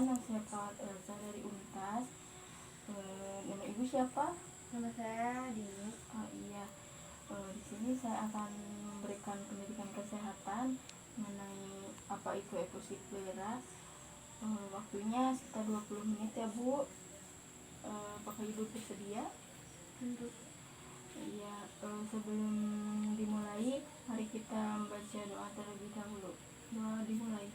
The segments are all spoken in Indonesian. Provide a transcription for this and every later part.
yang saya perawat Elsa dari Untas. Nama ibu siapa? Nama saya Dini. Oh iya. Di sini saya akan memberikan pendidikan kesehatan mengenai apa itu efusi pleura. Waktunya sekitar 20 menit ya Bu. Apakah ibu bersedia? Tentu. Iya. Sebelum dimulai, mari kita membaca doa terlebih dahulu. Doa dimulai.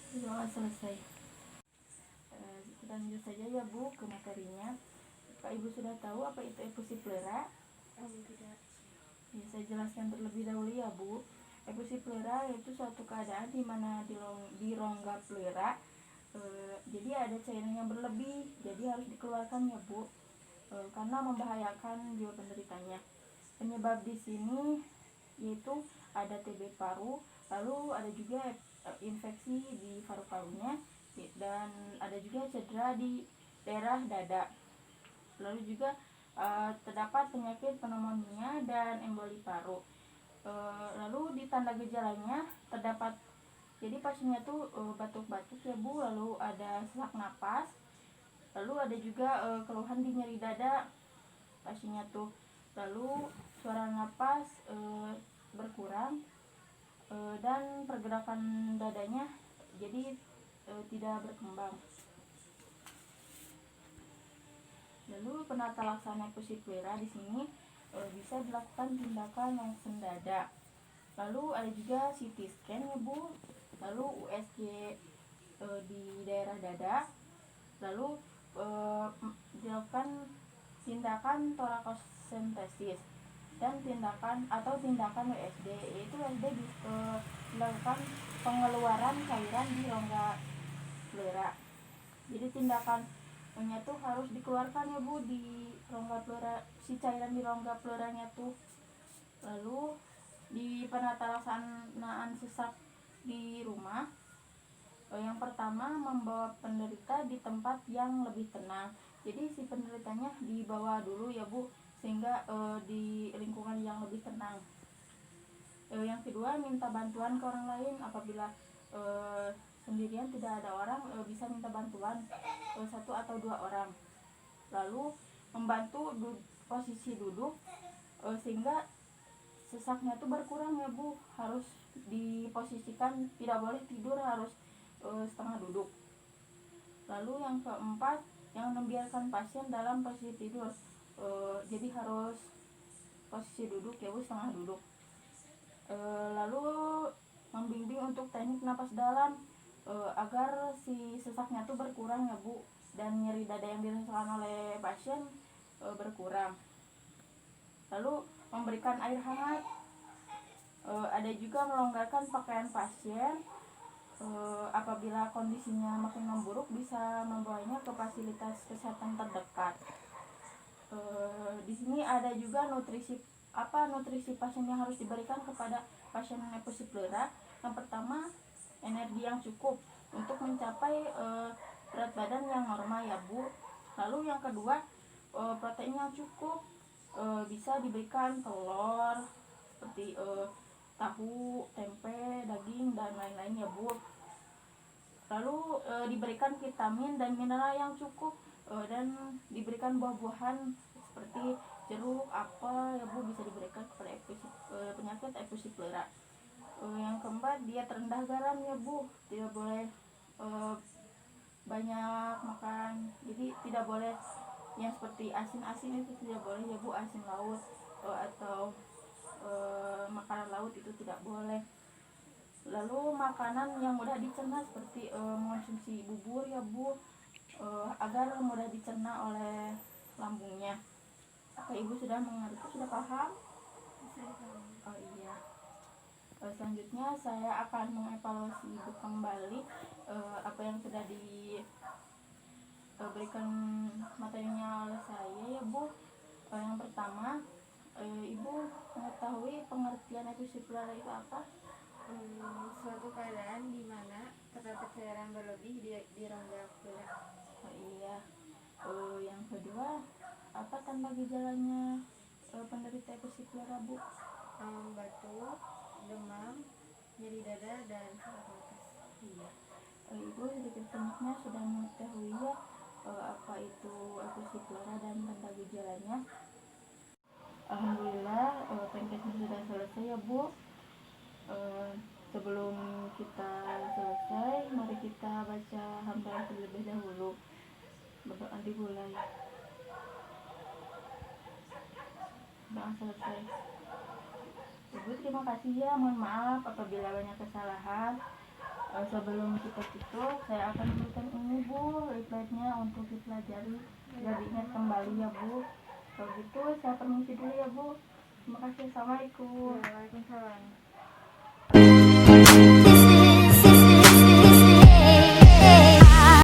Doa selesai. Kita lanjut saja ya Bu ke materinya. Pak Ibu sudah tahu apa itu efusi pleura? Tidak. Ya, saya jelaskan terlebih dahulu ya Bu. Efusi pleura yaitu suatu keadaan di mana di rongga pleura jadi ada cairan yang berlebih, jadi harus dikeluarkan ya Bu, karena membahayakan jiwa penderitanya. Penyebab di sini yaitu ada TB paru, lalu ada juga infeksi di paru-parunya, dan ada juga cedera di daerah dada. Lalu juga terdapat penyakit pneumonia dan emboli paru. Lalu di tanda gejalanya terdapat, jadi pasiennya tuh batuk-batuk ya Bu, lalu ada sesak napas, lalu ada juga keluhan di nyeri dada pasiennya tuh, lalu suara napas berkurang, dan pergerakan dadanya jadi tidak berkembang. Lalu penata laksana efusi pleura di sini bisa dilakukan tindakan langsung dada. Lalu ada juga CT scan ya Bu, lalu USG di daerah dada, lalu dilakukan tindakan torakosentesis dan tindakan WSD, yaitu WSD dilakukan pengeluaran cairan di rongga pleura. Jadi tindakannya tuh harus dikeluarkan ya Bu di rongga pleura, si cairan di rongga pleuranya tuh. Lalu di penata laksanaan sesak di rumah, yang pertama membawa penderita di tempat yang lebih tenang. Jadi si penderitanya dibawa dulu ya Bu, sehingga di lingkungan yang lebih tenang. Yang kedua, minta bantuan ke orang lain. Apabila sendirian tidak ada orang, bisa minta bantuan 1 atau 2 orang. Lalu membantu posisi duduk sehingga sesaknya tuh berkurang ya Bu. Harus diposisikan, tidak boleh tidur, harus setengah duduk. Lalu yang keempat, yang membiarkan pasien dalam posisi tidur, jadi harus posisi duduk ya Bu, setengah duduk. Lalu membimbing untuk teknik napas dalam agar si sesaknya tuh berkurang ya Bu, dan nyeri dada yang dirasakan oleh pasien berkurang. Lalu memberikan air hangat, ada juga melonggarkan pakaian pasien. Apabila kondisinya makin memburuk, bisa membawanya ke fasilitas kesehatan terdekat. Di sini ada juga nutrisi pasien yang harus diberikan kepada pasien efusi pleura. Yang pertama, energi yang cukup untuk mencapai berat badan yang normal ya Bu. Lalu yang kedua, protein yang cukup, bisa diberikan telur seperti tahu, tempe, daging, dan lain-lain ya Bu. Lalu diberikan vitamin dan mineral yang cukup, dan diberikan buah-buahan seperti jeruk, apel ya Bu, bisa diberikan kepada penyakit efusi pleura. Yang keempat, diet rendah garam ya Bu, tidak boleh banyak makan, jadi tidak boleh yang seperti asin-asin, itu tidak boleh ya Bu, asin laut atau makanan laut itu tidak boleh. Lalu makanan yang mudah dicerna seperti mengonsumsi bubur ya Bu, agar mudah dicerna oleh lambungnya. Apa Ibu sudah mengerti, sudah paham? Oh iya. Selanjutnya saya akan mengevaluasi Ibu kembali apa yang sudah diberikan materinya oleh saya ya Bu. Yang pertama, Ibu mengetahui pengertian efusi pleura itu apa? Suatu keadaan di mana terdapat cairan berlebih di rongga pleura. Oh iya. Yang kedua, apa tanda gejalanya penderita efusi pleura Bu? Batuk, demam, nyeri dada, dan sesak napas. Iya. Ibu sedikit banyaknya sudah mengetahui ya apa itu epilepsi plora dan tanda gejalanya. Alhamdulillah pankesnya sudah selesai ya Bu. Sebelum kita selesai, mari kita baca hamdalah terlebih dahulu. Berdoa dimulai. Doa selesai. Ibu terima kasih ya, mohon maaf apabila banyak kesalahan. Sebelum kita tutup, saya akan berikan ini Bu, reply-nya untuk dipelajari biar diingat kembali ya Bu. Kalau gitu saya permisi dulu ya Bu. Terima kasih, assalamualaikum. Waalaikumsalam.